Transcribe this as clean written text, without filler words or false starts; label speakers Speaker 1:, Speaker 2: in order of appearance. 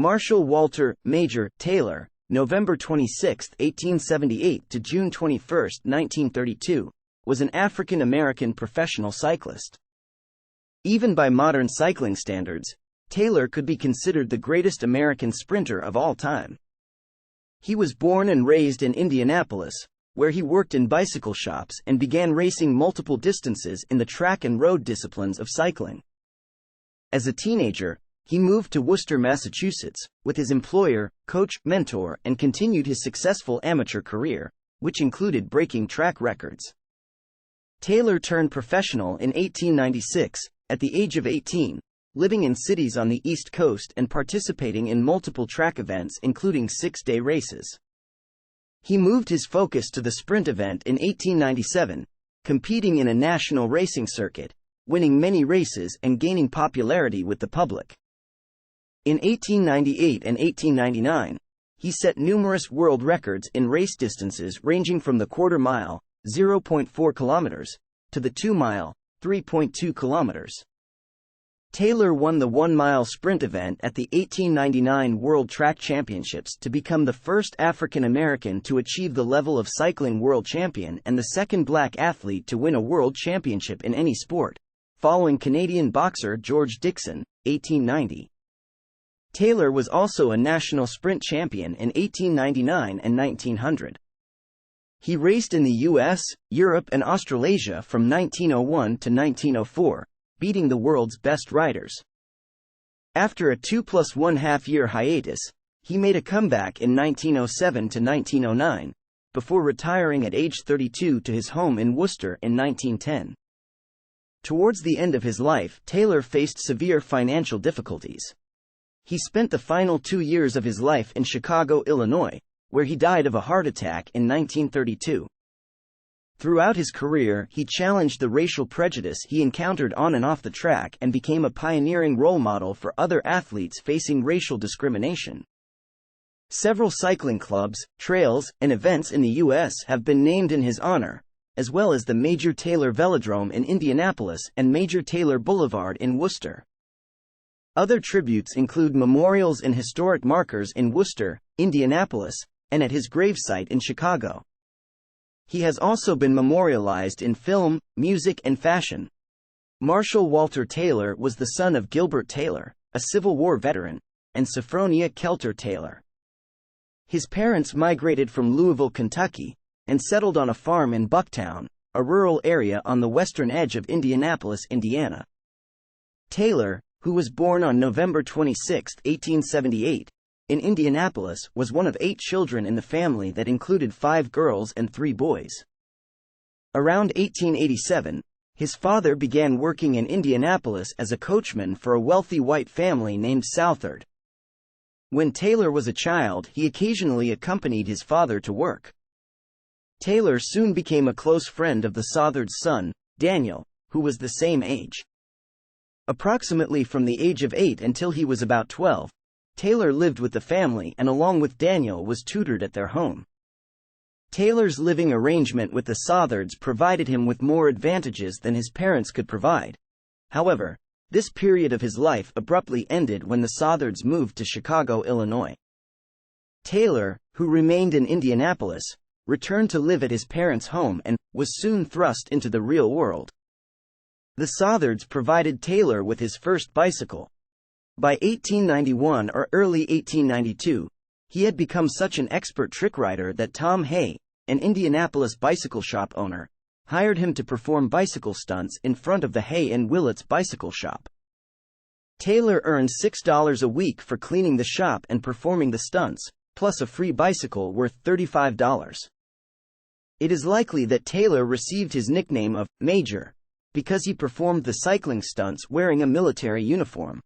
Speaker 1: Marshall Walter Major Taylor, November 26, 1878 to June 21, 1932, was an African-American professional cyclist. Even by modern cycling standards, Taylor could be considered the greatest American sprinter of all time. He was born and raised in Indianapolis, where he worked in bicycle shops and began racing multiple distances in the track and road disciplines of cycling. As a teenager, he moved to Worcester, Massachusetts, with his employer, coach, mentor, and continued his successful amateur career, which included breaking track records. Taylor turned professional in 1896, at the age of 18, living in cities on the East Coast and participating in multiple track events including 6-day races. He moved his focus to the sprint event in 1897, competing in a national racing circuit, winning many races and gaining popularity with the public. In 1898 and 1899, he set numerous world records in race distances ranging from the quarter mile, 0.4 kilometers, to the 2 mile, 3.2 kilometers. Taylor won the 1-mile sprint event at the 1899 World Track Championships to become the first African American to achieve the level of cycling world champion and the second black athlete to win a world championship in any sport, following Canadian boxer George Dixon, 1890. Taylor was also a national sprint champion in 1899 and 1900. He raced in the US, Europe and Australasia from 1901 to 1904, beating the world's best riders. After a 2+1/2 year hiatus, he made a comeback in 1907 to 1909, before retiring at age 32 to his home in Worcester in 1910. Towards the end of his life, Taylor faced severe financial difficulties. He spent the final 2 years of his life in Chicago, Illinois, where he died of a heart attack in 1932. Throughout his career, he challenged the racial prejudice he encountered on and off the track and became a pioneering role model for other athletes facing racial discrimination. Several cycling clubs, trails, and events in the U.S. have been named in his honor, as well as the Major Taylor Velodrome in Indianapolis and Major Taylor Boulevard in Worcester. Other tributes include memorials and historic markers in Worcester, Indianapolis, and at his gravesite in Chicago. He has also been memorialized in film, music, and fashion. Marshall Walter Taylor was the son of Gilbert Taylor, a Civil War veteran, and Sophronia Kelter Taylor. His parents migrated from Louisville, Kentucky, and settled on a farm in Bucktown, a rural area on the western edge of Indianapolis, Indiana. Taylor, who was born on November 26, 1878, in Indianapolis, was one of 8 children in the family that included 5 girls and 3 boys. Around 1887, his father began working in Indianapolis as a coachman for a wealthy white family named Southard. When Taylor was a child, he occasionally accompanied his father to work. Taylor soon became a close friend of the Southard's son, Daniel, who was the same age. Approximately from the age of 8 until he was about 12, Taylor lived with the family and along with Daniel was tutored at their home. Taylor's living arrangement with the Southards provided him with more advantages than his parents could provide. However, this period of his life abruptly ended when the Southards moved to Chicago, Illinois. Taylor, who remained in Indianapolis, returned to live at his parents' home and was soon thrust into the real world. The Southards provided Taylor with his first bicycle. By 1891 or early 1892, he had become such an expert trick rider that Tom Hay, an Indianapolis bicycle shop owner, hired him to perform bicycle stunts in front of the Hay and Willits bicycle shop. Taylor earned $6 a week for cleaning the shop and performing the stunts, plus a free bicycle worth $35. It is likely that Taylor received his nickname of Major because he performed the cycling stunts wearing a military uniform.